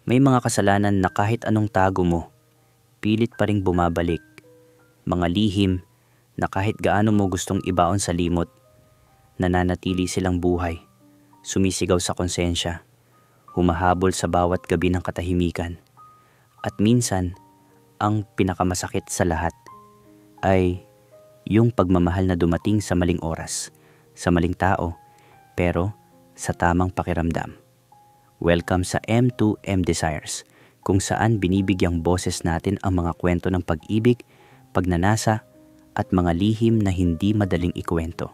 May mga kasalanan na kahit anong tago mo, pilit pa ring bumabalik. Mga lihim na kahit gaano mo gustong ibaon sa limot, nananatili silang buhay, sumisigaw sa konsensya, humahabol sa bawat gabi ng katahimikan. At minsan, ang pinakamasakit sa lahat ay yung pagmamahal na dumating sa maling oras, sa maling tao, pero sa tamang pakiramdam. Welcome sa M2M Desires, kung saan binibigyang boses natin ang mga kwento ng pag-ibig, pagnanasa, at mga lihim na hindi madaling ikwento.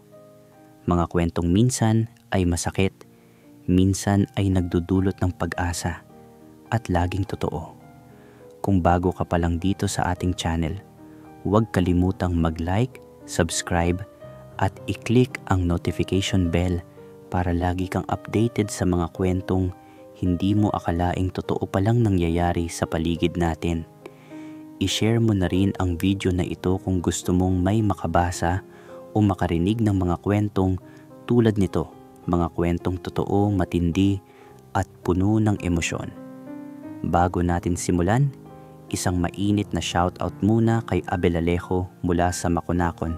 Mga kwentong minsan ay masakit, minsan ay nagdudulot ng pag-asa, at laging totoo. Kung bago ka pa lang dito sa ating channel, huwag kalimutang mag-like, subscribe, at i-click ang notification bell para lagi kang updated sa mga kwentong hindi mo akalaing totoo palang nangyayari sa paligid natin. I-share mo na rin ang video na ito kung gusto mong may makabasa o makarinig ng mga kwentong tulad nito, mga kwentong totoo, matindi, at puno ng emosyon. Bago natin simulan, isang mainit na shoutout muna kay Abel Alejo mula sa Maconacon.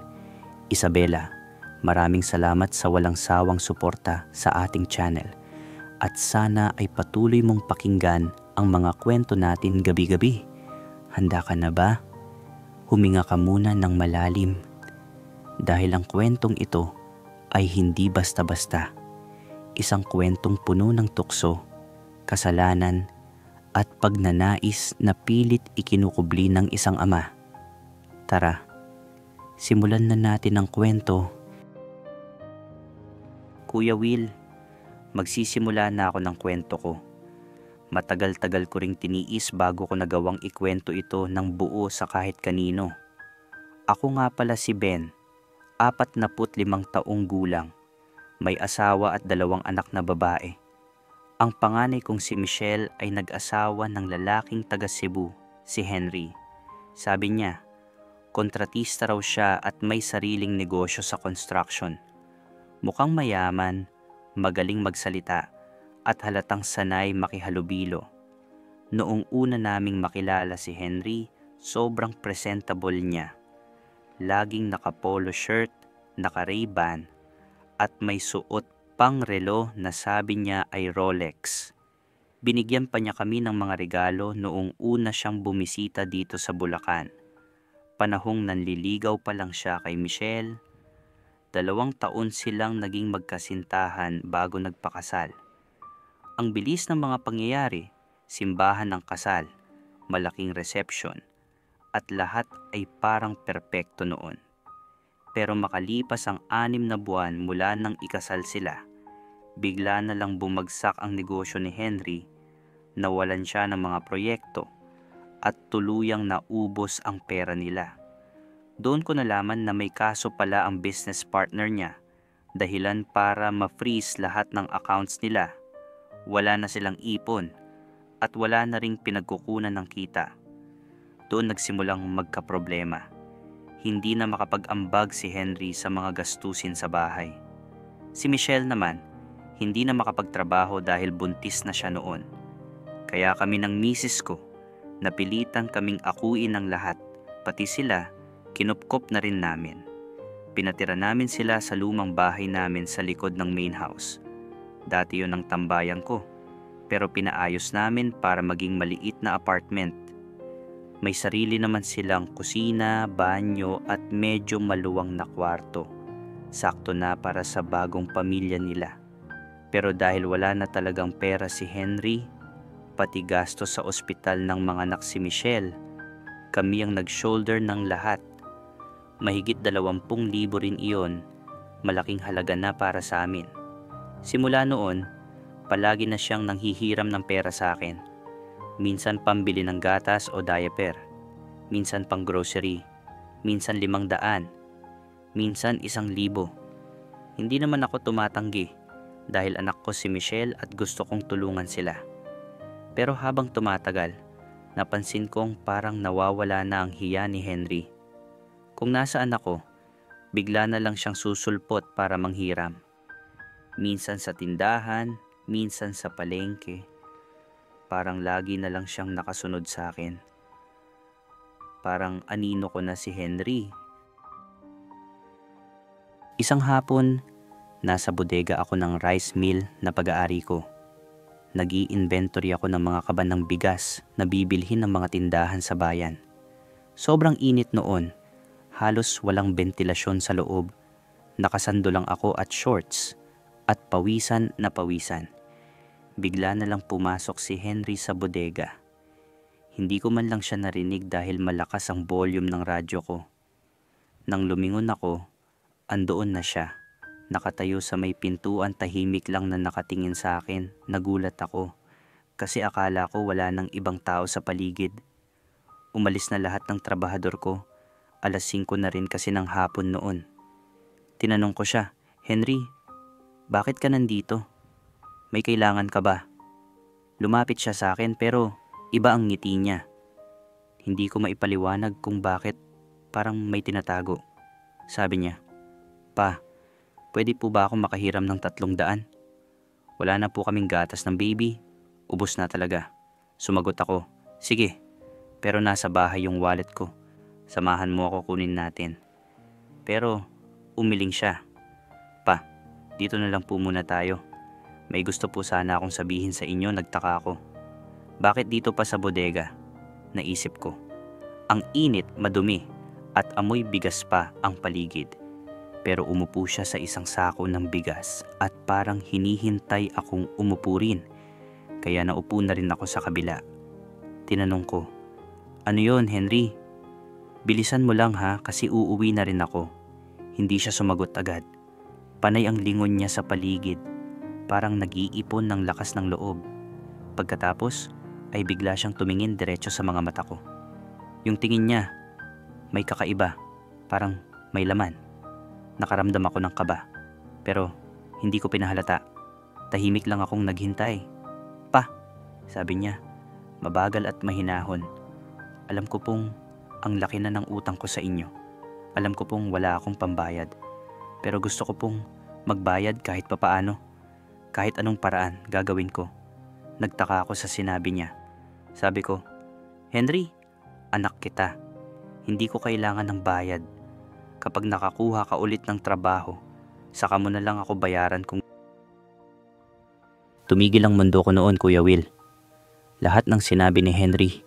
Isabela, maraming salamat sa walang sawang suporta sa ating channel. At sana ay patuloy mong pakinggan ang mga kwento natin gabi-gabi. Handa ka na ba? Huminga ka muna ng malalim. Dahil ang kwentong ito ay hindi basta-basta. Isang kwentong puno ng tukso, kasalanan, at pagnanais na pilit ikinukubli ng isang ama. Tara, simulan na natin ang kwento. Kuya Will, magsisimula na ako ng kwento ko. Matagal-tagal ko ring tiniis bago ko nagawang ikwento ito ng buo sa kahit kanino. Ako nga pala si Ben, 45 taong gulang, may asawa at 2 anak na babae. Ang panganay kong si Michelle ay nag-asawa ng lalaking taga Cebu, si Henry. Sabi niya, kontratista raw siya at may sariling negosyo sa construction. Mukhang mayaman, magaling magsalita, at halatang sanay makihalubilo. Noong una naming makilala si Henry, sobrang presentable niya. Laging naka-polo shirt, naka-Ray-Ban, at may suot pang relo na sabi niya ay Rolex. Binigyan pa niya kami ng mga regalo noong una siyang bumisita dito sa Bulacan. Panahong nanliligaw pa lang siya kay Michelle. 2 taon silang naging magkasintahan bago nagpakasal. Ang bilis ng mga pangyayari, simbahan ng kasal, malaking reception, at lahat ay parang perpekto noon. Pero makalipas ang 6 na buwan mula nang ikasal sila, bigla na lang bumagsak ang negosyo ni Henry, nawalan siya ng mga proyekto, at tuluyang naubos ang pera nila. Doon ko nalaman na may kaso pala ang business partner niya, dahilan para ma-freeze lahat ng accounts nila. Wala na silang ipon, at wala na ring pinagkukunan ng kita. Doon nagsimulang magkaproblema. Hindi na makapag-ambag si Henry sa mga gastusin sa bahay. Si Michelle naman, hindi na makapagtrabaho dahil buntis na siya noon. Kaya kami ng misis ko, napilitan kaming akuin ng lahat, pati sila, kinupkop na rin namin. Pinatira namin sila sa lumang bahay namin sa likod ng main house. Dati yun ang tambayan ko, pero pinaayos namin para maging maliit na apartment. May sarili naman silang kusina, banyo at medyo maluwang na kwarto. Sakto na para sa bagong pamilya nila. Pero dahil wala na talagang pera si Henry, pati gastos sa ospital ng mga anak si Michelle, kami ang nag-shoulder ng lahat. Mahigit 20,000 rin iyon, malaking halaga na para sa amin. Simula noon, palagi na siyang nanghihiram ng pera sa akin. Minsan pambili ng gatas o diaper, minsan pang grocery, minsan 500, minsan 1,000. Hindi naman ako tumatanggi dahil anak ko si Michelle at gusto kong tulungan sila. Pero habang tumatagal, napansin kong parang nawawala na ang hiya ni Henry. Kung nasaan ako, bigla na lang siyang susulpot para manghiram. Minsan sa tindahan, minsan sa palengke. Parang lagi na lang siyang nakasunod sa akin. Parang anino ko na si Henry. Isang hapon, nasa bodega ako ng rice mill na pag-aari ko. Nag-i-inventory ako ng mga kaban ng bigas na bibilhin ng mga tindahan sa bayan. Sobrang init noon, halos walang bentilasyon sa loob. Nakasando lang ako at shorts at pawisan na pawisan. Bigla na lang pumasok si Henry sa bodega. Hindi ko man lang siya narinig dahil malakas ang volume ng radyo ko. Nang lumingon ako, andoon na siya. Nakatayo sa may pintuan, tahimik lang na nakatingin sa akin. Nagulat ako kasi akala ko wala nang ibang tao sa paligid. Umalis na lahat ng trabahador ko. 5:00 na rin kasi ng hapon noon. Tinanong ko siya, "Henry, bakit ka nandito? May kailangan ka ba?" Lumapit siya sa akin pero iba ang ngiti niya. Hindi ko maipaliwanag kung bakit, parang may tinatago. Sabi niya, "Pa, pwede po ba akong makahiram ng 300? Wala na po kaming gatas ng baby. Ubos na talaga." Sumagot ako, "Sige, pero nasa bahay yung wallet ko. Samahan mo ako, kunin natin." Pero umiling siya. "Pa, dito na lang po muna tayo. May gusto po sana akong sabihin sa inyo." Nagtaka ako. Bakit dito pa sa bodega? Naisip ko. Ang init, madumi, at amoy bigas pa ang paligid. Pero umupo siya sa isang sako ng bigas at parang hinihintay akong umupo rin. Kaya naupo na rin ako sa kabila. Tinanong ko, "Ano yon, Henry? Bilisan mo lang ha, kasi uuwi na rin ako." Hindi siya sumagot agad. Panay ang lingon niya sa paligid. Parang nag-iipon ng lakas ng loob. Pagkatapos ay bigla siyang tumingin diretso sa mga mata ko. Yung tingin niya, may kakaiba, parang may laman. Nakaramdam ako ng kaba, pero hindi ko pinahalata. Tahimik lang akong naghintay. "Pa," sabi niya, mabagal at mahinahon. "Alam ko pong ang laki na ng utang ko sa inyo. Alam ko pong wala akong pambayad. Pero gusto ko pong magbayad kahit papaano. Kahit anong paraan gagawin ko." Nagtaka ako sa sinabi niya. Sabi ko, "Henry, anak kita. Hindi ko kailangan ng bayad. Kapag nakakuha ka ulit ng trabaho, saka mo na lang ako bayaran kung..." Tumigil ang mundo ko noon, Kuya Will. Lahat ng sinabi ni Henry,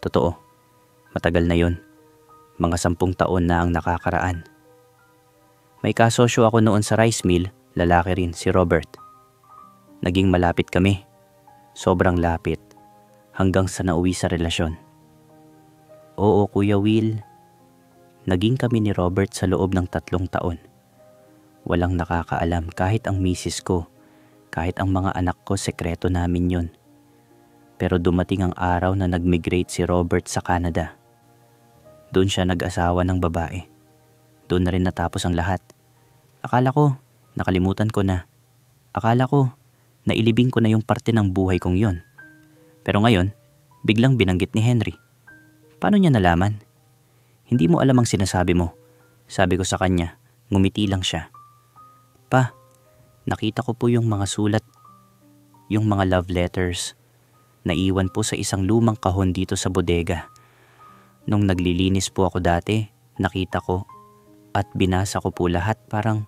totoo. Matagal na yon. Mga 10 taon na ang nakakaraan. May kasosyo ako noon sa rice mill, lalaki rin, si Robert. Naging malapit kami. Sobrang lapit. Hanggang sa nauwi sa relasyon. Oo, Kuya Will. Naging kami ni Robert sa loob ng 3 taon. Walang nakakaalam, kahit ang misis ko, kahit ang mga anak ko, sekreto namin yon. Pero dumating ang araw na nag-migrate si Robert sa Canada. Doon siya nag-asawa ng babae. Doon na rin natapos ang lahat. Akala ko, nakalimutan ko na. Akala ko, nailibing ko na yung parte ng buhay kong yon. Pero ngayon, biglang binanggit ni Henry. Paano niya nalaman? "Hindi mo alam ang sinasabi mo." Sabi ko sa kanya, ngumiti lang siya. "Pa, nakita ko po yung mga sulat, yung mga love letters. Naiwan po sa isang lumang kahon dito sa bodega. Nung naglilinis po ako dati, nakita ko at binasa ko po lahat, parang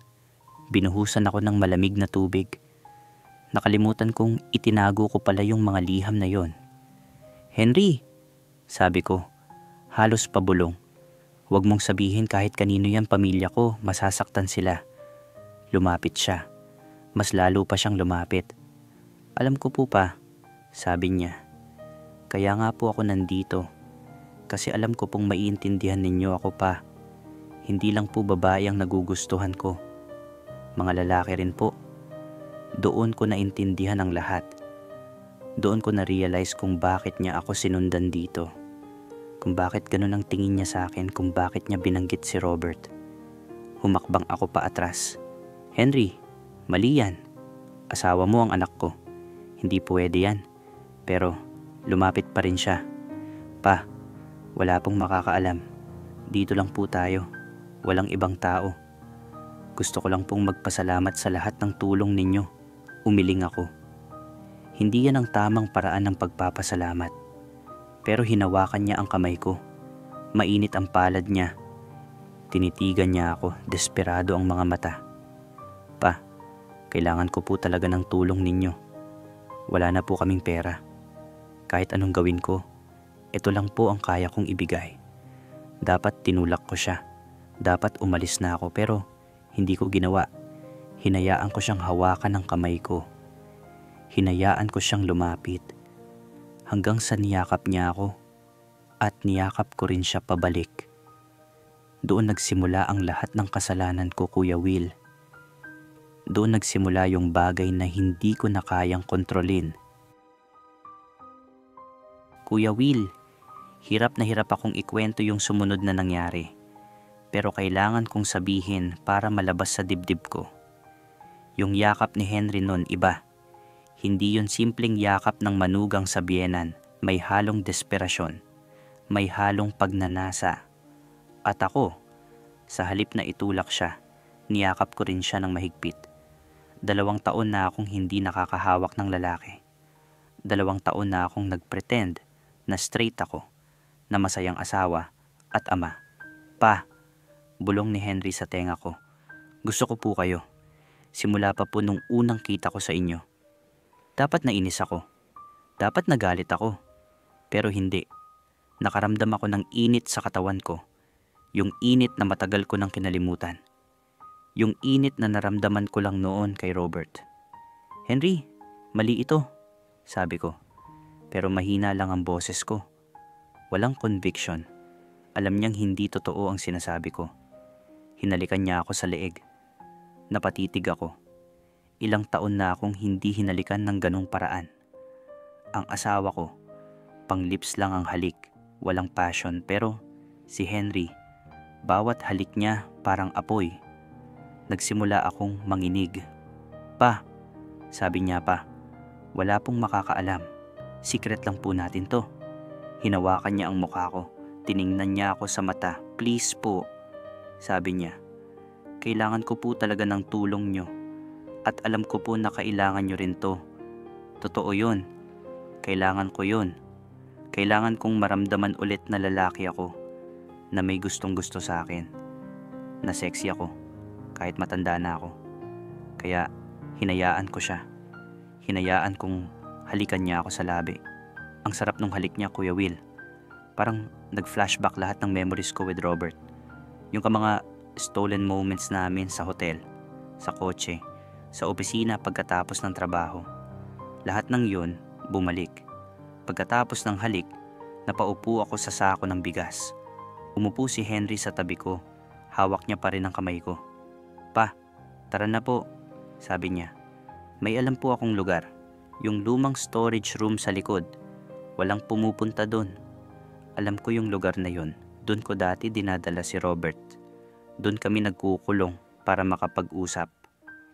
binuhusan ako ng malamig na tubig. Nakalimutan kong itinago ko pala yung mga liham na yon." "Henry," sabi ko, halos pabulong. "Huwag mong sabihin kahit kanino yan, pamilya ko, masasaktan sila." Lumapit siya. Mas lalo pa siyang lumapit. "Alam ko po pa," sabi niya. "Kaya nga po ako nandito. Kasi alam ko pong maiintindihan ninyo ako, pa. Hindi lang po babae ang nagugustuhan ko. Mga lalaki rin po. Doon ko naintindihan ang lahat. Doon ko na-realize kung bakit niya ako sinundan dito. Kung bakit ganun ang tingin niya sa akin, kung bakit niya binanggit si Robert." Humakbang ako pa atras. "Henry, mali yan. Asawa mo ang anak ko. Hindi pwede yan." Pero lumapit pa rin siya. "Pa, wala pong makakaalam. Dito lang po tayo. Walang ibang tao. Gusto ko lang pong magpasalamat sa lahat ng tulong ninyo." Umiling ako. Hindi yan ang tamang paraan ng pagpapasalamat. Pero hinawakan niya ang kamay ko. Mainit ang palad niya. Tinitigan niya ako, desperado ang mga mata. Pa, kailangan ko po talaga ng tulong ninyo. Wala na po kaming pera. Kahit anong gawin ko, ito lang po ang kaya kong ibigay. Dapat tinulak ko siya. Dapat umalis na ako pero hindi ko ginawa. Hinayaan ko siyang hawakan ng kamay ko. Hinayaan ko siyang lumapit. Hanggang sa niyakap niya ako at niyakap ko rin siya pabalik. Doon nagsimula ang lahat ng kasalanan ko, Kuya Will. Doon nagsimula yung bagay na hindi ko na kayang kontrolin. Kuya Will, hirap na hirap akong ikwento yung sumunod na nangyari. Pero kailangan kong sabihin para malabas sa dibdib ko. Yung yakap ni Henry noon iba. Hindi yun simpleng yakap ng manugang sa biyenan. May halong desperasyon. May halong pagnanasa. At ako, sa halip na itulak siya, niyakap ko rin siya ng mahigpit. 2 taon na akong hindi nakakahawak ng lalaki. 2 taon na akong nagpretend na straight ako, na masayang asawa at ama. Pa, bulong ni Henry sa tenga ko. Gusto ko po kayo. Simula pa po nung unang kita ko sa inyo. Dapat nainis ako. Dapat nagalit ako. Pero hindi. Nakaramdam ako ng init sa katawan ko. Yung init na matagal ko nang kinalimutan. Yung init na naramdaman ko lang noon kay Robert. Henry, mali ito, sabi ko. Pero mahina lang ang boses ko. Walang conviction. Alam niyang hindi totoo ang sinasabi ko. Hinalikan niya ako sa leeg. Napatitig ako. Ilang taon na akong hindi hinalikan ng ganong paraan. Ang asawa ko, pang lips lang ang halik, walang passion. Pero si Henry, bawat halik niya parang apoy. Nagsimula akong manginig. Pa, sabi niya pa, wala pong makakaalam. Secret lang po natin to. Hinawakan niya ang mukha ko. Tiningnan niya ako sa mata. Please po, sabi niya. Kailangan ko po talaga ng tulong niyo. At alam ko po na kailangan niyo rin to. Totoo yun. Kailangan ko yun. Kailangan kong maramdaman ulit na lalaki ako. Na may gustong gusto sa akin. Na sexy ako. Kahit matanda na ako. Kaya hinayaan ko siya. Hinayaan kong halikan niya ako sa labi. Ang sarap nung halik niya, Kuya Will. Parang nag-flashback lahat ng memories ko with Robert. Yung mga stolen moments namin sa hotel, sa kotse, sa opisina pagkatapos ng trabaho. Lahat ng yun, bumalik. Pagkatapos ng halik, napaupo ako sa sako ng bigas. Umupo si Henry sa tabi ko. Hawak niya pa rin ang kamay ko. Pa, tara na po, sabi niya. May alam po akong lugar. Yung lumang storage room sa likod. Walang pumupunta doon. Alam ko yung lugar na yun. Doon ko dati dinadala si Robert. Doon kami nagkukulong para makapag-usap,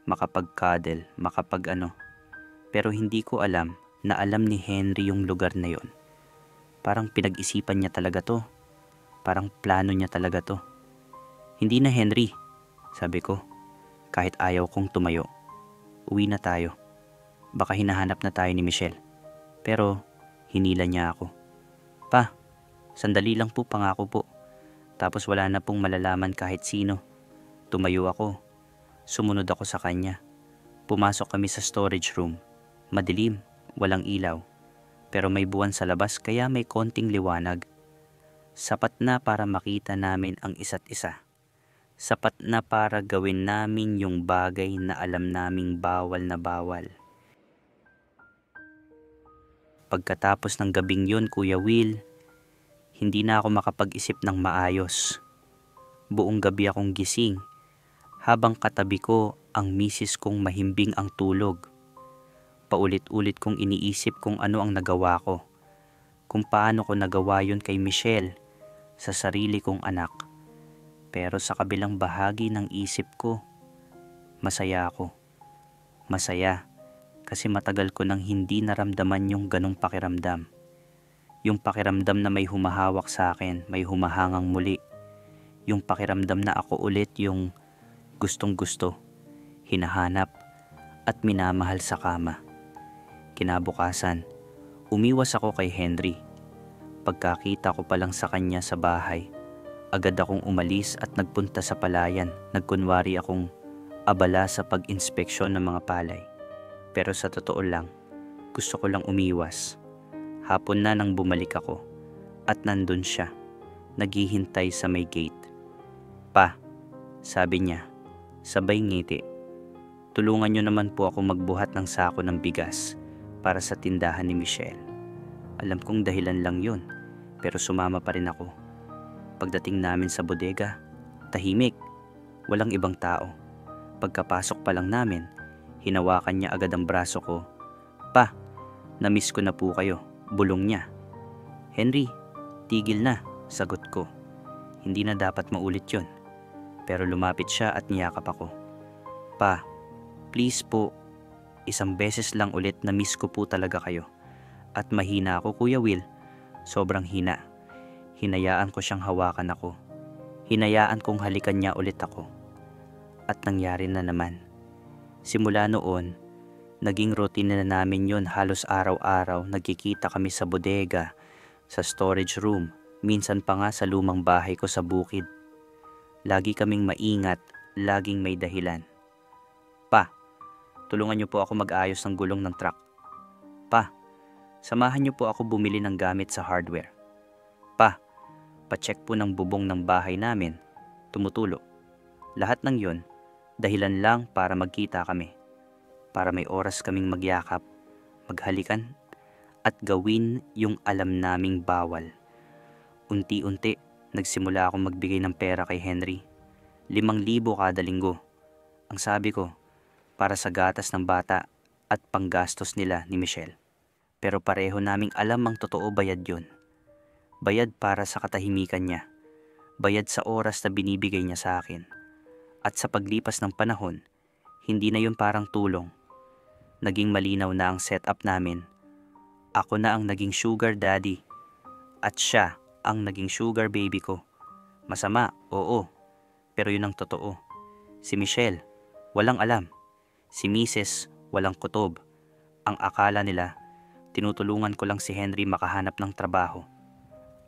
makapag-cuddle, Pero hindi ko alam na alam ni Henry yung lugar na yon. Parang pinag-isipan niya talaga to. Parang plano niya talaga to. Hindi na, Henry, sabi ko, kahit ayaw kong tumayo. Uwi na tayo. Baka hinahanap na tayo ni Michelle. Pero hinila niya ako. Pa, sandali lang po, pangako po. Tapos wala na pong malalaman kahit sino. Tumayo ako. Sumunod ako sa kanya. Pumasok kami sa storage room. Madilim, walang ilaw. Pero may buwan sa labas kaya may konting liwanag. Sapat na para makita namin ang isa't isa. Sapat na para gawin namin yung bagay na alam naming bawal na bawal. Pagkatapos ng gabing yun, Kuya Will, hindi na ako makapag-isip ng maayos. Buong gabi akong gising, habang katabi ko ang misis kong mahimbing ang tulog. Paulit-ulit kong iniisip kung ano ang nagawa ko, kung paano ko nagawa yun kay Michelle, sa sarili kong anak. Pero sa kabilang bahagi ng isip ko, masaya ako. Masaya kasi matagal ko nang hindi naramdaman yung ganong pakiramdam. Yung pakiramdam na may humahawak sa akin, may humahangang muli. Yung pakiramdam na ako ulit yung gustong gusto, hinahanap at minamahal sa kama. Kinabukasan, umiwas ako kay Henry. Pagkakita ko pa lang sa kanya sa bahay, agad akong umalis at nagpunta sa palayan. Nagkunwari akong abala sa pag-inspeksyon ng mga palay. Pero sa totoo lang, gusto ko lang umiwas. Hapon na nang bumalik ako at nandun siya, naghihintay sa may gate. "Pa," sabi niya, sabay ngiti. "Tulungan niyo naman po ako magbuhat ng sako ng bigas para sa tindahan ni Michelle." Alam kong dahilan lang yun, pero sumama pa rin ako. Pagdating namin sa bodega, tahimik, walang ibang tao. Pagkapasok pa lang namin, hinawakan niya agad ang braso ko. "Pa, na-miss ko na po kayo," bulong niya. "Henry, tigil na," sagot ko. Hindi na dapat maulit yun. Pero lumapit siya at niyakap ako. "Pa, please po, isang beses lang ulit, na-miss ko po talaga kayo. At mahina ako, Kuya Will. Sobrang hina." Hinayaan ko siyang hawakan ako. Hinayaan kong halikan niya ulit ako. At nangyari na naman. Simula noon, naging routine na namin yon. Halos araw-araw nagkikita kami sa bodega, sa storage room, minsan pa nga sa lumang bahay ko sa bukid. Lagi kaming maingat, laging may dahilan. "Pa, tulungan niyo po ako mag-ayos ng gulong ng truck." "Pa, samahan niyo po ako bumili ng gamit sa hardware." "Pa, pa-check po ng bubong ng bahay namin." Tumutulo. Lahat ng yon, dahilan lang para magkita kami. Para may oras kaming magyakap, maghalikan, at gawin yung alam naming bawal. Unti-unti, nagsimula akong magbigay ng pera kay Henry. 5,000 kada linggo. Ang sabi ko, para sa gatas ng bata at panggastos nila ni Michelle. Pero pareho naming alam ang totoo, bayad yun. Bayad para sa katahimikan niya. Bayad sa oras na binibigay niya sa akin. At sa paglipas ng panahon, hindi na yun parang tulong. Naging malinaw na ang setup namin. Ako na ang naging sugar daddy. At siya ang naging sugar baby ko. Masama, oo. Pero yun ang totoo. Si Michelle, walang alam. Si Mrs., walang kutob. Ang akala nila, tinutulungan ko lang si Henry makahanap ng trabaho.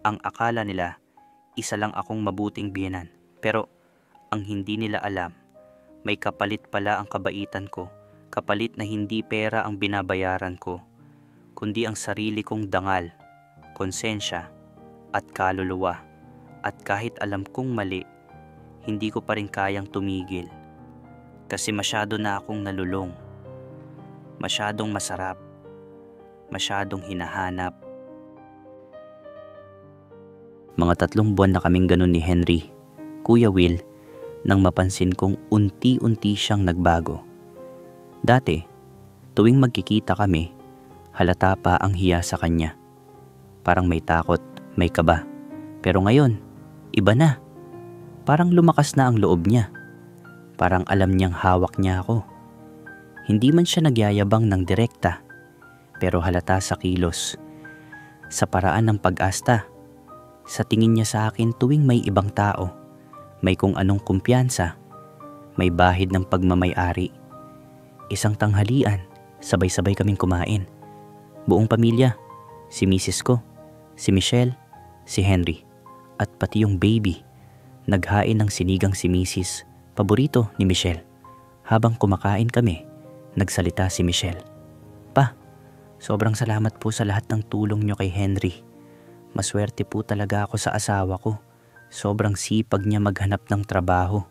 Ang akala nila, isa lang akong mabuting biyenan. Pero ang hindi nila alam, may kapalit pala ang kabaitan ko. Kapalit na hindi pera ang binabayaran ko, kundi ang sarili kong dangal, konsensya, at kaluluwa. At kahit alam kong mali, hindi ko pa rin kayang tumigil. Kasi masyado na akong nalulong. Masyadong masarap. Masyadong hinahanap. Mga 3 buwan na kaming ganun ni Henry, Kuya Will, nang mapansin kong unti-unti siyang nagbago. Dati, tuwing magkikita kami, halata pa ang hiya sa kanya. Parang may takot, may kaba. Pero ngayon, iba na. Parang lumakas na ang loob niya. Parang alam niyang hawak niya ako. Hindi man siya nagyayabang ng direkta, pero halata sa kilos, sa paraan ng pag-asta, sa tingin niya sa akin tuwing may ibang tao, may kung anong kumpiyansa, may bahid ng pagmamay-ari. Isang tanghalian, sabay-sabay kaming kumain. Buong pamilya, si Mrs. ko, si Michelle, si Henry, at pati yung baby. Naghain ng sinigang si Mrs., paborito ni Michelle. Habang kumakain kami, nagsalita si Michelle. "Pa, sobrang salamat po sa lahat ng tulong niyo kay Henry. Maswerte po talaga ako sa asawa ko. Sobrang sipag niya maghanap ng trabaho."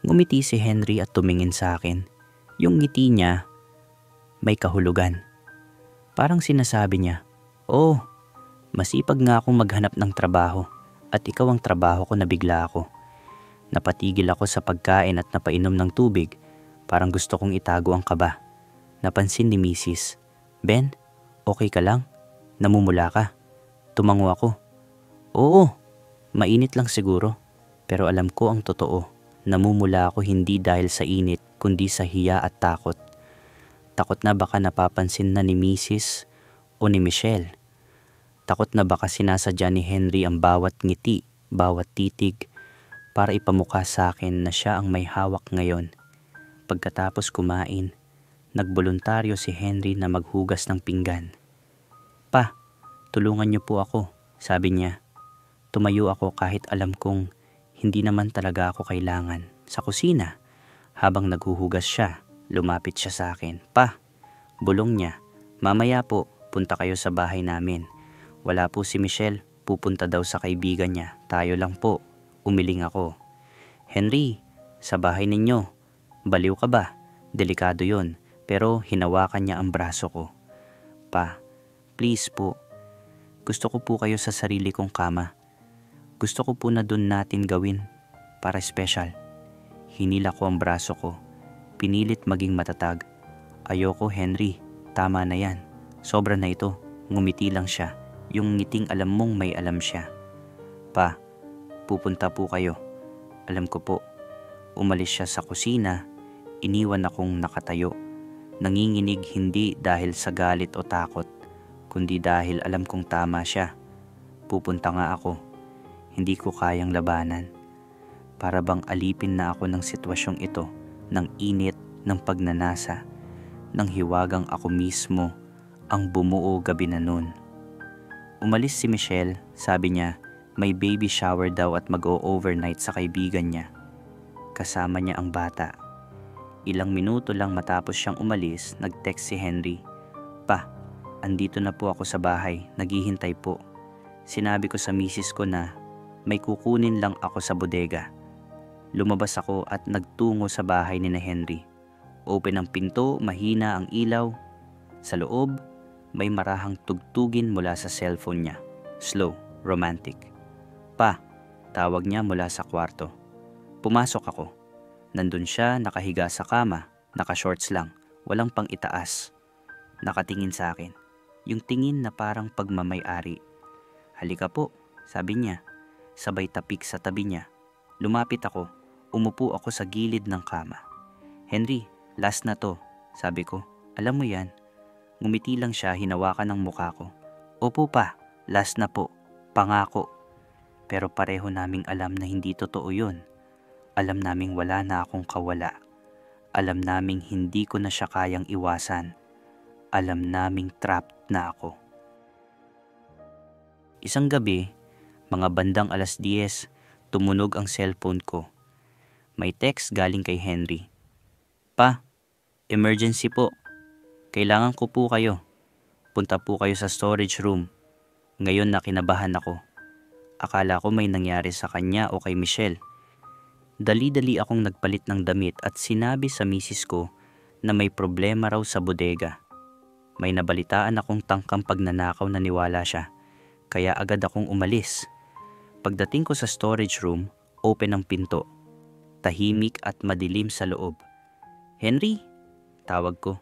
Ngumiti si Henry at tumingin sa akin. Yung ngiti niya, may kahulugan. Parang sinasabi niya, "Oh, masipag nga akong maghanap ng trabaho at ikaw ang trabaho ko." Nabigla ako. Napatigil ako sa pagkain at napainom ng tubig. Parang gusto kong itago ang kaba. Napansin ni Mrs., "Ben, okay ka lang? Namumula ka?" Tumango ako. "Oo, mainit lang siguro." Pero alam ko ang totoo. Namumula ako hindi dahil sa init, kundi sa hiya at takot. Takot na baka napapansin na ni Mrs. o ni Michelle. Takot na baka sinasadya ni Henry ang bawat ngiti, bawat titig, para ipamukha sa akin na siya ang may hawak ngayon. Pagkatapos kumain, Nagboluntaryo si Henry na maghugas ng pinggan. Pa, tulungan niyo po ako, sabi niya. Tumayo ako kahit alam kong hindi naman talaga ako kailangan. Sa kusina, habang naghuhugas siya, lumapit siya sa akin. Pa, bulong niya, mamaya po, punta kayo sa bahay namin. Wala po si Michelle, pupunta daw sa kaibigan niya. Tayo lang po. Umiling ako. Henry, sa bahay ninyo. Baliw ka ba? Delikado yon. Pero hinawakan niya ang braso ko. Pa, please po. Gusto ko po kayo sa sarili kong kama. Gusto ko po na dun natin gawin para special. Hinila ko ang braso ko. Pinilit maging matatag. Ayoko, Henry. Tama na yan. Sobra na ito. Ngumiti lang siya. Yung ngiting alam mong may alam siya. Pa, pupunta po kayo. Alam ko po. Umalis siya sa kusina. Iniwan akong nakatayo. Nanginginig hindi dahil sa galit o takot, kundi dahil alam kong tama siya. Pupunta nga ako. Hindi ko kayang labanan. Para bang alipin na ako ng sitwasyong ito, ng init, ng pagnanasa, ng hiwagang ako mismo ang bumuo gabi na nun. Umalis si Michelle, sabi niya may baby shower daw at mag-o-overnight sa kaibigan niya. Kasama niya ang bata. Ilang minuto lang matapos siyang umalis, nag-text si Henry. Pa, andito na po ako sa bahay, naghihintay po. Sinabi ko sa misis ko na may kukunin lang ako sa bodega. Lumabas ako at nagtungo sa bahay ni na Henry. Open ang pinto, mahina ang ilaw. Sa loob, may marahang tugtugin mula sa cellphone niya. Slow, romantic. Pa, tawag niya mula sa kwarto. Pumasok ako. Nandun siya, nakahiga sa kama, naka-shorts lang, walang pang itaas. Nakatingin sa akin, yung tingin na parang pagmamay-ari. Halika po, sabi niya, sabay tapik sa tabi niya. Lumapit ako, umupo ako sa gilid ng kama. Henry, last na to, sabi ko, alam mo yan. Ngumiti lang siya, hinawakan ng mukha ko. Opo pa, last na po, pangako. Pero pareho naming alam na hindi totoo yun. Alam naming wala na akong kawala. Alam naming hindi ko na siya kayang iwasan. Alam naming trapped na ako. Isang gabi, mga bandang 10:00, tumunog ang cellphone ko. May text galing kay Henry. Pa, emergency po. Kailangan ko po kayo. Punta po kayo sa storage room. Ngayon na kinabahan ako. Akala ko may nangyari sa kanya o kay Michelle. Dali-dali akong nagpalit ng damit at sinabi sa misis ko na may problema raw sa bodega. May nabalitaan akong tangkang pagnanakaw na niwala siya, kaya agad akong umalis. Pagdating ko sa storage room, open ang pinto. Tahimik at madilim sa loob. Henry? Tawag ko.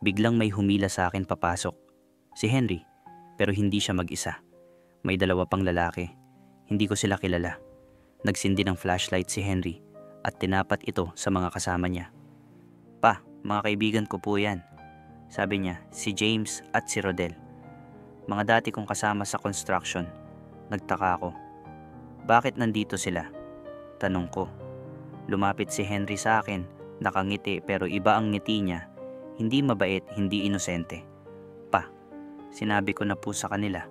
Biglang may humila sa akin papasok. Si Henry, pero hindi siya mag-isa. May dalawa pang lalaki. Hindi ko sila kilala. Nagsindi ng flashlight si Henry at tinapat ito sa mga kasama niya. Pa, mga kaibigan ko po yan. Sabi niya, si James at si Rodel. Mga dati kong kasama sa construction. Nagtaka ako. Bakit nandito sila? Tanong ko. Lumapit si Henry sa akin, nakangiti pero iba ang ngiti niya. Hindi mabait, hindi inosente. Pa, sinabi ko na po sa kanila.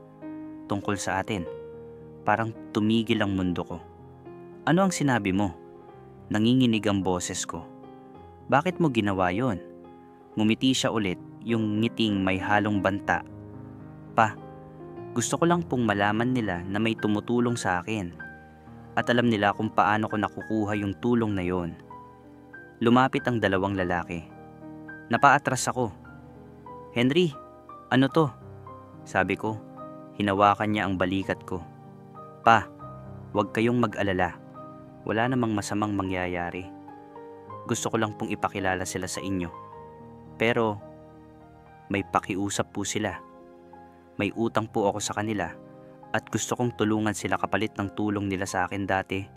Tungkol sa atin. Parang tumigil ang mundo ko. Ano ang sinabi mo? Nanginginig ang boses ko. Bakit mo ginawa yon? Ngumiti siya ulit, yung ngiting may halong banta. Pa, gusto ko lang pong malaman nila na may tumutulong sa akin. At alam nila kung paano ko nakukuha yung tulong na yon. Lumapit ang dalawang lalaki. Napaatras ako. Henry, ano to? Sabi ko, hinawakan niya ang balikat ko. Pa, huwag kayong mag-alala. Wala namang masamang mangyayari. Gusto ko lang pong ipakilala sila sa inyo. Pero, may pakiusap po sila. May utang po ako sa kanila at gusto kong tulungan sila kapalit ng tulong nila sa akin dati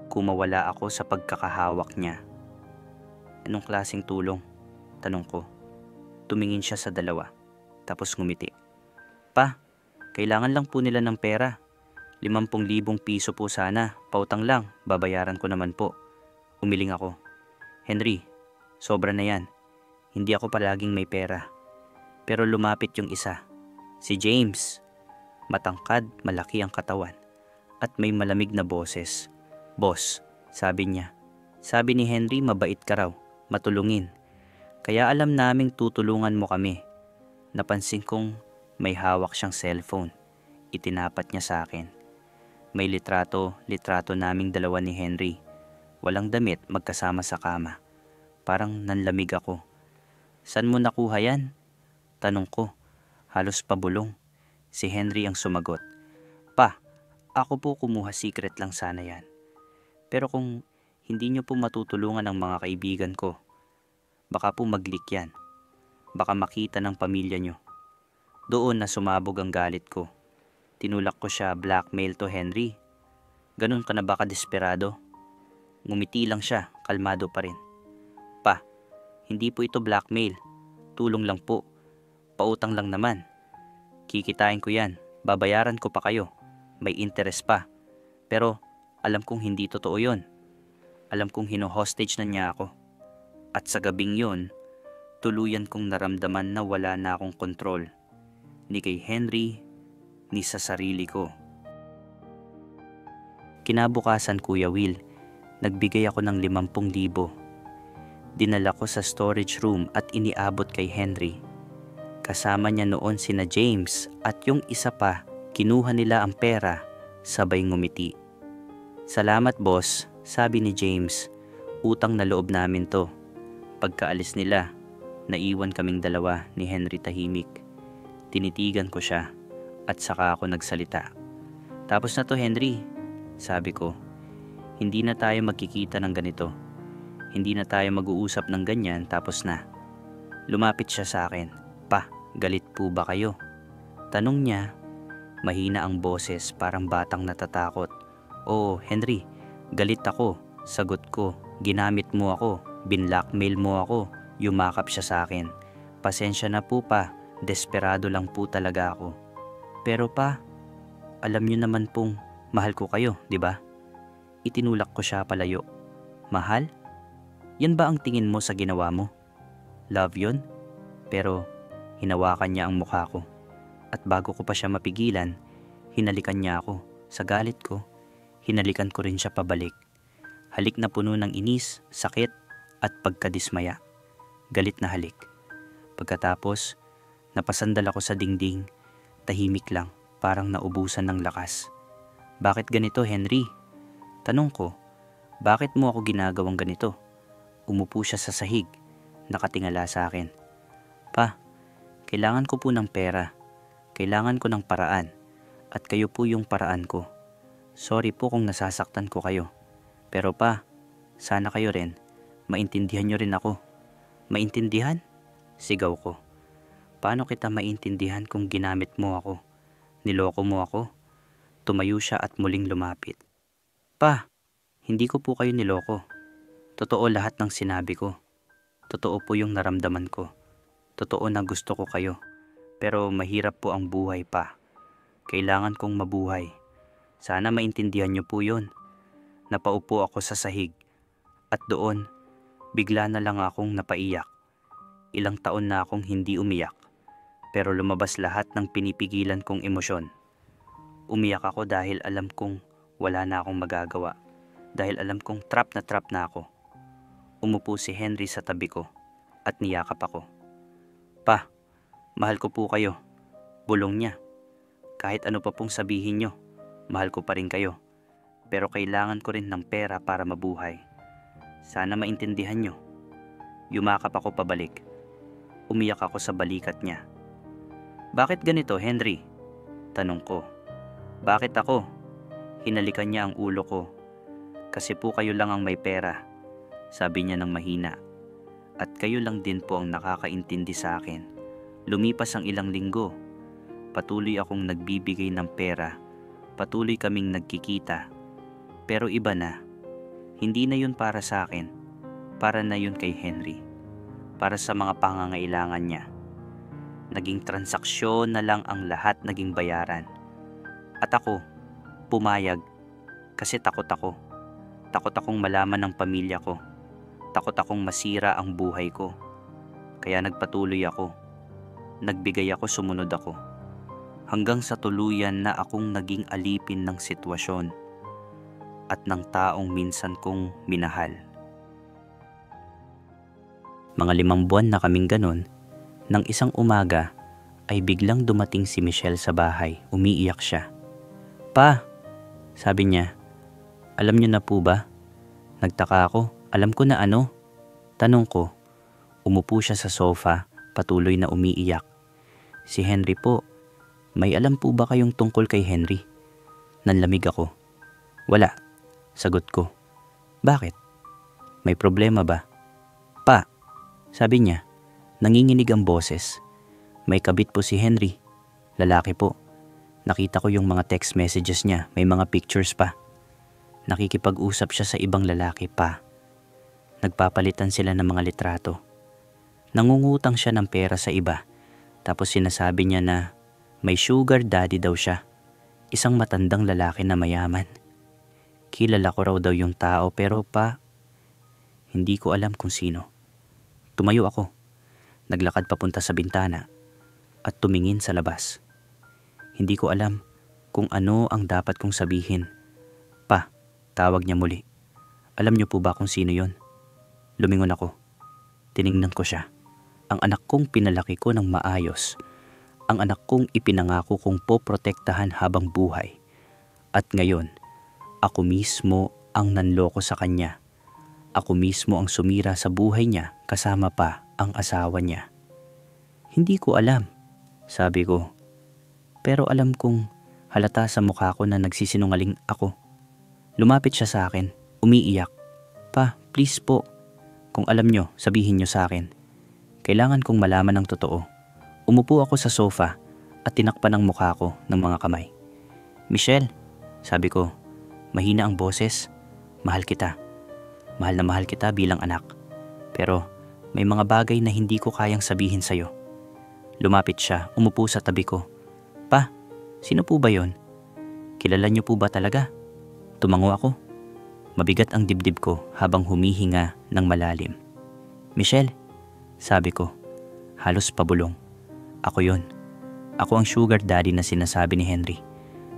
kung mawala ako sa pagkakahawak niya. Anong klaseng tulong? Tanong ko. Tumingin siya sa dalawa, tapos ngumiti. Pa, kailangan lang po nila ng pera. 50,000 piso po sana, pautang lang, babayaran ko naman po. Umiling ako. Henry, sobra na yan. Hindi ako palaging may pera. Pero lumapit yung isa. Si James. Matangkad, malaki ang katawan. At may malamig na boses. "Boss," sabi niya. "Sabi ni Henry mabait ka raw, matulungin. Kaya alam naming tutulungan mo kami." Napansin kong may hawak siyang cellphone. Itinapat niya sa akin. May litrato naming dalawa ni Henry. Walang damit, magkasama sa kama. Parang nanlamig ako. "Saan mo nakuha yan?" Tanong ko, halos pabulong. Si Henry ang sumagot. "Pa, ako po kumuha, secret lang sana yan. Pero kung hindi niyo po matutulungan ang mga kaibigan ko, baka po mag-leak yan. Baka makita ng pamilya niyo." Doon na sumabog ang galit ko. Tinulak ko siya, "Blackmail to, Henry. Ganun ka na ba kadesperado?" Ngumiti lang siya, kalmado pa rin. "Pa, hindi po ito blackmail. Tulong lang po. Pautang lang naman. Kikitain ko yan. Babayaran ko pa kayo. May interest pa. Pero alam kong hindi totoo yon. Alam kong hino-hostage na niya ako. At sa gabing yon, tuluyan kong naramdaman na wala na akong kontrol. Ni kay Henry, ni sa sarili ko." Kinabukasan, Kuya Will, nagbigay ako ng 50,000. Dinala ko sa storage room at iniabot kay Henry. Kasama niya noon sina James at yung isa pa, kinuha nila ang pera, sabay ngumiti. "Salamat, boss," sabi ni James. "Utang na loob namin to." Pagkaalis nila, naiwan kaming dalawa ni Henry tahimik. Tinitigan ko siya at saka ako nagsalita. "Tapos na to, Henry," sabi ko. "Hindi na tayo magkikita ng ganito. Hindi na tayo mag-uusap ng ganyan, tapos na." Lumapit siya sa akin. "Pa, galit po ba kayo?" Tanong niya. Mahina ang boses, parang batang natatakot. "Oo, Henry, galit ako." Sagot ko. "Ginamit mo ako, binlockmail mo ako." Yumakap siya sa akin. "Pasensya na po, pa. Desperado lang po talaga ako." "Pero pa, alam niyo naman pong mahal ko kayo, di ba?" Itinulak ko siya palayo. "Mahal? Yan ba ang tingin mo sa ginawa mo? Love yun?" Pero hinawakan niya ang mukha ko. At bago ko pa siya mapigilan, hinalikan niya ako. Sa galit ko, hinalikan ko rin siya pabalik. Halik na puno ng inis, sakit, at pagkadismaya. Galit na halik. Pagkatapos, napasandal ako sa dingding, tahimik lang, parang naubusan ng lakas. "Bakit ganito, Henry?" Tanong ko. "Bakit mo ako ginagawang ganito?" Umupo siya sa sahig, nakatingala sa akin. "Pa, kailangan ko po ng pera. Kailangan ko ng paraan. At kayo po yung paraan ko. Sorry po kung nasasaktan ko kayo. Pero pa, sana kayo rin. Maintindihan nyo rin ako." "Maintindihan?" Sigaw ko. "Paano kita maintindihan kung ginamit mo ako? Niloko mo ako?" Tumayo siya at muling lumapit. "Pa, hindi ko po kayo niloko. Totoo lahat ng sinabi ko. Totoo po yung naramdaman ko. Totoo na gusto ko kayo. Pero mahirap po ang buhay, pa. Kailangan kong mabuhay. Sana maintindihan niyo po yun." Napaupo ako sa sahig. At doon, bigla na lang akong napaiyak. Ilang taon na akong hindi umiyak. Pero lumabas lahat ng pinipigilan kong emosyon. Umiyak ako dahil alam kong wala na akong magagawa. Dahil alam kong trap na ako. Umupo si Henry sa tabi ko at niyakap ako. "Pa, mahal ko po kayo." Bulong niya. "Kahit ano pa pong sabihin niyo, mahal ko pa rin kayo. Pero kailangan ko rin ng pera para mabuhay. Sana maintindihan niyo." Yumakap ako pabalik. Umiyak ako sa balikat niya. "Bakit ganito, Henry?" Tanong ko. "Bakit ako?" Hinalikan niya ang ulo ko. "Kasi po kayo lang ang may pera," sabi niya ng mahina. "At kayo lang din po ang nakakaintindi sa akin." Lumipas ang ilang linggo. Patuloy akong nagbibigay ng pera. Patuloy kaming nagkikita. Pero iba na. Hindi na yun para sa akin. Para na yun kay Henry. Para sa mga pangangailangan niya. Naging transaksyon na lang ang lahat, naging bayaran. At ako, pumayag kasi takot ako. Takot akong malaman ng pamilya ko. Takot akong masira ang buhay ko. Kaya nagpatuloy ako. Nagbigay ako, sumunod ako. Hanggang sa tuluyan na akong naging alipin ng sitwasyon at ng taong minsan kong minahal. Mga 5 buwan na kaming ganon, nang isang umaga ay biglang dumating si Michelle sa bahay. Umiiyak siya. "Pa," sabi niya, "alam niyo na po ba?" Nagtaka ako. Alam ko na ano. Tanong ko. Umupo siya sa sofa, patuloy na umiiyak. "Si Henry po. May alam po ba kayong tungkol kay Henry?" Nanlamig ako. "Wala," sagot ko. "Bakit? May problema ba?" "Pa," sabi niya, nanginginig ang boses. "May kabit po si Henry. Lalaki po. Nakita ko yung mga text messages niya, may mga pictures pa. Nakikipag-usap siya sa ibang lalaki pa. Nagpapalitan sila ng mga litrato. Nangungutang siya ng pera sa iba. Tapos sinasabi niya na may sugar daddy daw siya. Isang matandang lalaki na mayaman. Kilala ko raw daw yung tao pero pa, hindi ko alam kung sino." Tumayo ako. Naglakad papunta sa bintana at tumingin sa labas. Hindi ko alam kung ano ang dapat kong sabihin. "Pa," tawag niya muli. "Alam niyo po ba kung sino yon?" Lumingon ako. Tiningnan ko siya. Ang anak kong pinalaki ko ng maayos. Ang anak kong ipinangako kong poprotektahan habang buhay. At ngayon, ako mismo ang nanloko sa kanya. Ako mismo ang sumira sa buhay niya kasama pa ang asawa niya. "Hindi ko alam," sabi ko. Pero alam kong halata sa mukha ko na nagsisinungaling ako. Lumapit siya sa akin, umiiyak. "Pa, please po. Kung alam nyo, sabihin nyo sa akin. Kailangan kong malaman ang totoo." Umupo ako sa sofa at tinakpan ang mukha ko ng mga kamay. "Michelle," sabi ko, mahina ang boses, "mahal kita. Mahal na mahal kita bilang anak. Pero may mga bagay na hindi ko kayang sabihin sa'yo." Lumapit siya, umupo sa tabi ko. "Pa, sino po ba yon? Kilala niyo po ba talaga?" Tumango ako. Mabigat ang dibdib ko habang humihinga ng malalim. "Michelle," sabi ko, halos pabulong. "Ako yon. Ako ang sugar daddy na sinasabi ni Henry."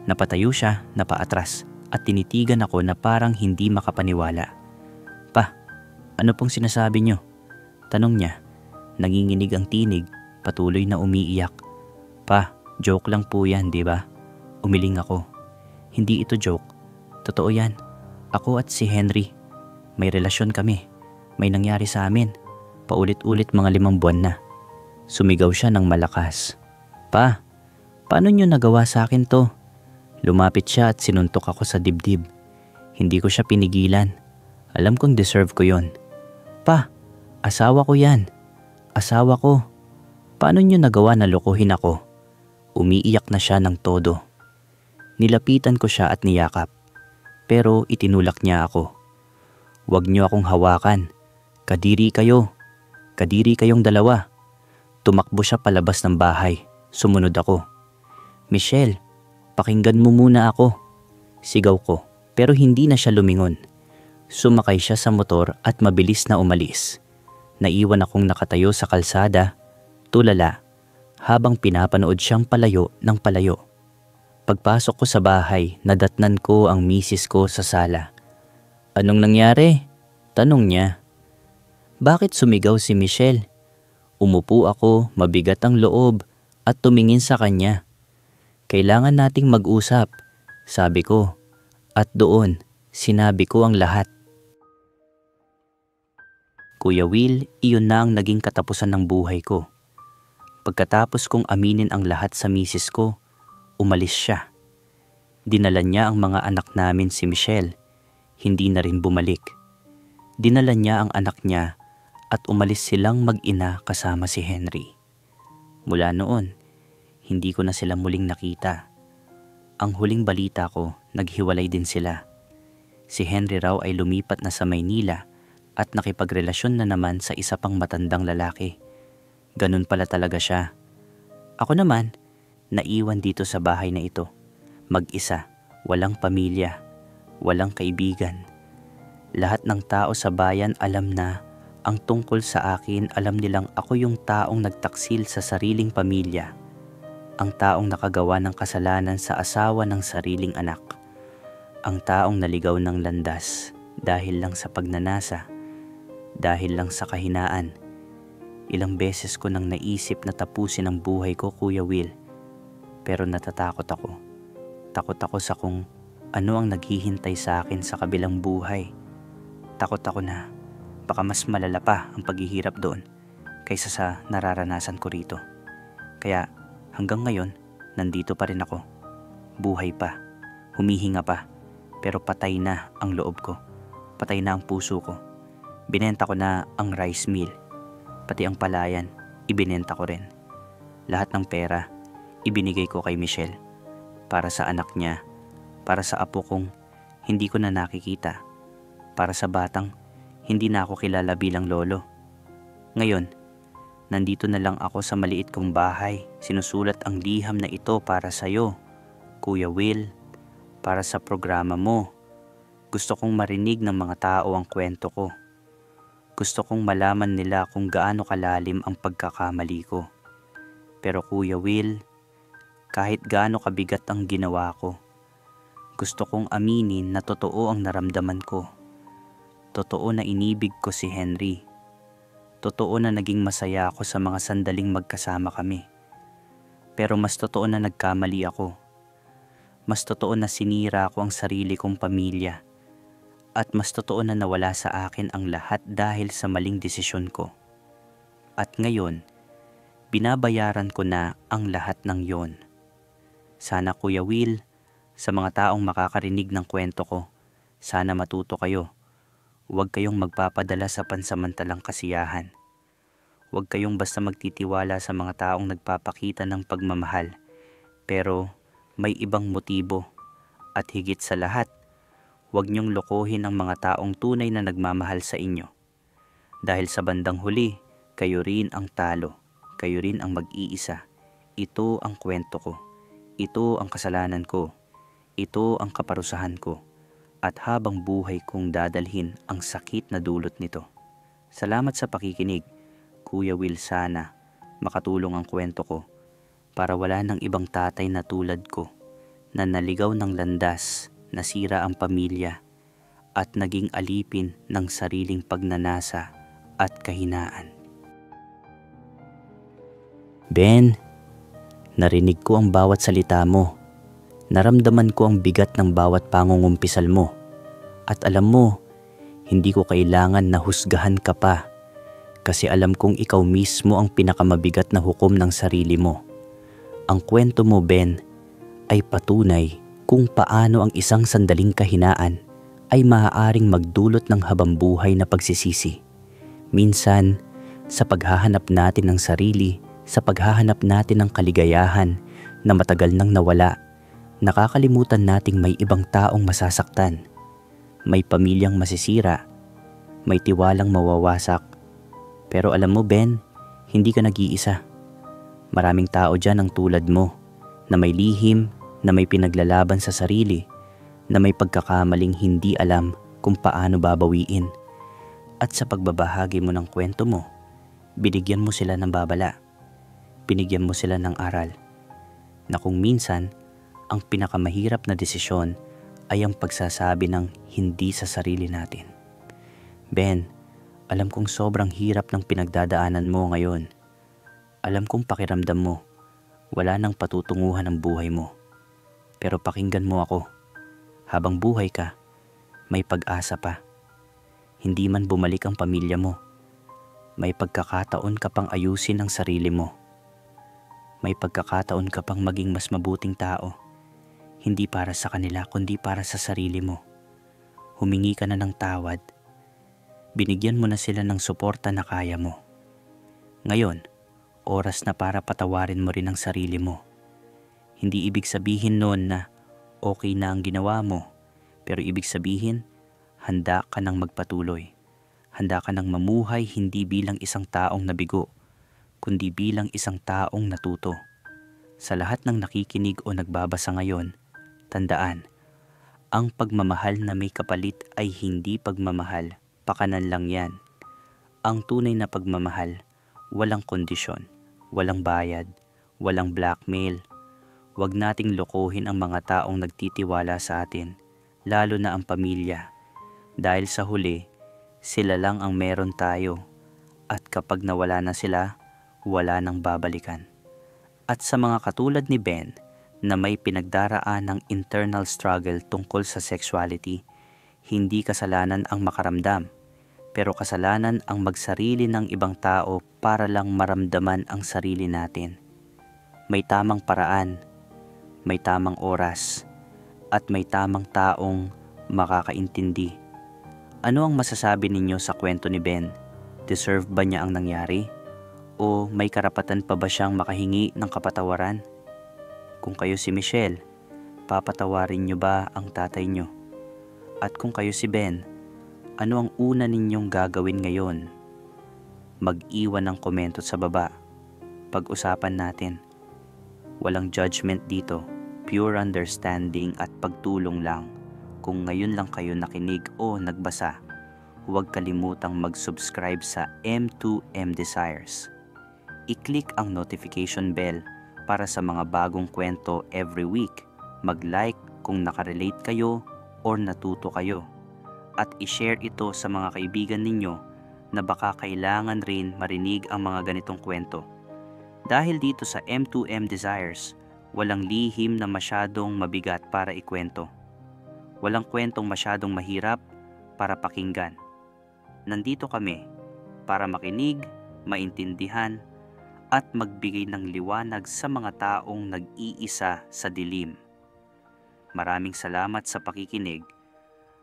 Napatayo siya, napaatras at tinitigan ako na parang hindi makapaniwala. "Pa, ano pong sinasabi niyo?" Tanong niya. Nanginginig ang tinig, patuloy na umiiyak. "Pa, joke lang po yan, di ba?" Umiling ako. "Hindi ito joke. Totoo yan. Ako at si Henry, may relasyon kami. May nangyari sa amin. Paulit-ulit mga 5 buwan na." Sumigaw siya ng malakas. "Pa, paano niyo nagawa sa akin to?" Lumapit siya at sinuntok ako sa dibdib. Hindi ko siya pinigilan. Alam kong deserve ko yon. "Pa, asawa ko yan. Asawa ko. Paano niyo nagawa na lokohin ako?" Umiiyak na siya ng todo. Nilapitan ko siya at niyakap. Pero itinulak niya ako. "Huwag niyo akong hawakan. Kadiri kayo. Kadiri kayong dalawa." Tumakbo siya palabas ng bahay. Sumunod ako. "Michelle, pakinggan mo muna ako." Sigaw ko, pero hindi na siya lumingon. Sumakay siya sa motor at mabilis na umalis. Naiwan akong nakatayo sa kalsada, tulala, habang pinapanood siyang palayo ng palayo. Pagpasok ko sa bahay, nadatnan ko ang misis ko sa sala. "Anong nangyari?" tanong niya. Bakit sumigaw si Michelle? Umupo ako, mabigat ang loob, at tumingin sa kanya. "Kailangan nating mag-usap," sabi ko. At doon, sinabi ko ang lahat. Kuya Will, iyon na ang naging katapusan ng buhay ko. Pagkatapos kong aminin ang lahat sa misis ko, umalis siya. Dinala niya ang mga anak namin si Michelle. Hindi na rin bumalik. Dinala niya ang anak niya at umalis silang mag-ina kasama si Henry. Mula noon, hindi ko na sila muling nakita. Ang huling balita ko, naghiwalay din sila. Si Henry raw ay lumipat na sa Maynila at nakipagrelasyon na naman sa isa pang matandang lalaki. Ganun pala talaga siya. Ako naman, naiwan dito sa bahay na ito. Mag-isa, walang pamilya, walang kaibigan. Lahat ng tao sa bayan alam na Ang tungkol sa akin, alam nilang ako yung taong nagtaksil sa sariling pamilya. Ang taong nakagawa ng kasalanan sa asawa ng sariling anak. Ang taong naligaw ng landas dahil lang sa pagnanasa, dahil lang sa kahinaan. Ilang beses ko nang naisip na tapusin ang buhay ko, Kuya Will. Pero natatakot ako. Takot ako sa kung ano ang naghihintay sa akin sa kabilang buhay. Takot ako na baka mas malala pa ang paghihirap doon kaysa sa nararanasan ko rito. Kaya hanggang ngayon, nandito pa rin ako. Buhay pa, humihinga pa, pero patay na ang loob ko. Patay na ang puso ko. Binenta ko na ang rice mill. Pati ang palayan, ibinenta ko rin. Lahat ng pera, ibinigay ko kay Michelle. Para sa anak niya, para sa apo kong hindi ko na nakikita. Para sa batang hindi na ako kilala bilang lolo. Ngayon, nandito na lang ako sa maliit kong bahay. Sinusulat ang liham na ito para sa'yo, Kuya Will. Para sa programa mo. Gusto kong marinig ng mga tao ang kwento ko. Gusto kong malaman nila kung gaano kalalim ang pagkakamali ko. Pero Kuya Will, kahit gaano kabigat ang ginawa ko, gusto kong aminin na totoo ang naramdaman ko. Totoo na inibig ko si Henry. Totoo na naging masaya ako sa mga sandaling magkasama kami. Pero mas totoo na nagkamali ako. Mas totoo na sinira ko ang sarili kong pamilya. At mas totoo na nawala sa akin ang lahat dahil sa maling desisyon ko. At ngayon, binabayaran ko na ang lahat ng yon. Sana Kuya Will, sa mga taong makakarinig ng kwento ko, sana matuto kayo. Huwag kayong magpapadala sa pansamantalang kasiyahan. Huwag kayong basta magtitiwala sa mga taong nagpapakita ng pagmamahal, pero may ibang motibo. At higit sa lahat, huwag niyong lokohin ang mga taong tunay na nagmamahal sa inyo. Dahil sa bandang huli, kayo rin ang talo, kayo rin ang mag-iisa. Ito ang kwento ko, ito ang kasalanan ko, ito ang kaparusahan ko. At habang buhay kong dadalhin ang sakit na dulot nito. Salamat sa pakikinig, Kuya Will. Sana makatulong ang kwento ko para wala ng ibang tatay na tulad ko na naligaw ng landas, nasira ang pamilya at naging alipin ng sariling pagnanasa at kahinaan. Ben, narinig ko ang bawat salita mo. Naramdaman ko ang bigat ng bawat pangungumpisal mo. At alam mo, hindi ko kailangan na husgahan ka pa. Kasi alam kong ikaw mismo ang pinakamabigat na hukom ng sarili mo. Ang kwento mo, Ben, ay patunay kung paano ang isang sandaling kahinaan ay maaaring magdulot ng habambuhay na pagsisisi. Minsan, sa paghahanap natin ng sarili, sa paghahanap natin ng kaligayahan na matagal nang nawala, nakakalimutan nating may ibang taong masasaktan, may pamilyang masisira, may tiwalang mawawasak. Pero alam mo, Ben, hindi ka nag-iisa. Maraming tao dyan ang tulad mo, na may lihim, na may pinaglalaban sa sarili, na may pagkakamaling hindi alam kung paano babawiin. At sa pagbabahagi mo ng kwento mo, binigyan mo sila ng babala. Binigyan mo sila ng aral, na kung minsan, ang pinakamahirap na desisyon ay ang pagsasabi ng hindi sa sarili natin. Ben, alam kong sobrang hirap ng pinagdadaanan mo ngayon. Alam kong pakiramdam mo, wala nang patutunguhan ang buhay mo. Pero pakinggan mo ako, habang buhay ka, may pag-asa pa. Hindi man bumalik ang pamilya mo, may pagkakataon ka pang ayusin ang sarili mo. May pagkakataon ka pang maging mas mabuting tao. Hindi para sa kanila kundi para sa sarili mo. Humingi ka na ng tawad. Binigyan mo na sila ng suporta na kaya mo. Ngayon, oras na para patawarin mo rin ang sarili mo. Hindi ibig sabihin noon na okay na ang ginawa mo, pero ibig sabihin, handa ka nang magpatuloy. Handa ka nang mamuhay hindi bilang isang taong nabigo, kundi bilang isang taong natuto. Sa lahat ng nakikinig o nagbabasa ngayon, tandaan, ang pagmamahal na may kapalit ay hindi pagmamahal, pakanan lang yan. Ang tunay na pagmamahal, walang kondisyon, walang bayad, walang blackmail. Huwag nating lokohin ang mga taong nagtitiwala sa atin, lalo na ang pamilya. Dahil sa huli, sila lang ang meron tayo. At kapag nawala na sila, wala nang babalikan. At sa mga katulad ni Ben na may pinagdaraan ng internal struggle tungkol sa sexuality, hindi kasalanan ang makaramdam, pero kasalanan ang magsarili ng ibang tao para lang maramdaman ang sarili natin. May tamang paraan, may tamang oras, at may tamang taong makakaintindi. Ano ang masasabi ninyo sa kwento ni Ben? Deserve ba niya ang nangyari? O may karapatan pa ba siyang makahingi ng kapatawaran? Kung kayo si Michelle, papatawarin niyo ba ang tatay niyo? At kung kayo si Ben, ano ang una ninyong gagawin ngayon? Mag-iwan ng komento sa baba. Pag-usapan natin. Walang judgment dito, pure understanding at pagtulong lang. Kung ngayon lang kayo nakinig o nagbasa, huwag kalimutang mag-subscribe sa M2M Desires. I-click ang notification bell para sa mga bagong kwento every week. Mag-like kung nakarelate kayo or natuto kayo. At i-share ito sa mga kaibigan ninyo na baka kailangan rin marinig ang mga ganitong kwento. Dahil dito sa M2M Desires, walang lihim na masyadong mabigat para ikwento. Walang kwentong masyadong mahirap para pakinggan. Nandito kami para makinig, maintindihan, at magbigay ng liwanag sa mga taong nag-iisa sa dilim. Maraming salamat sa pakikinig.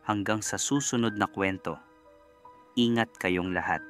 Hanggang sa susunod na kwento. Ingat kayong lahat.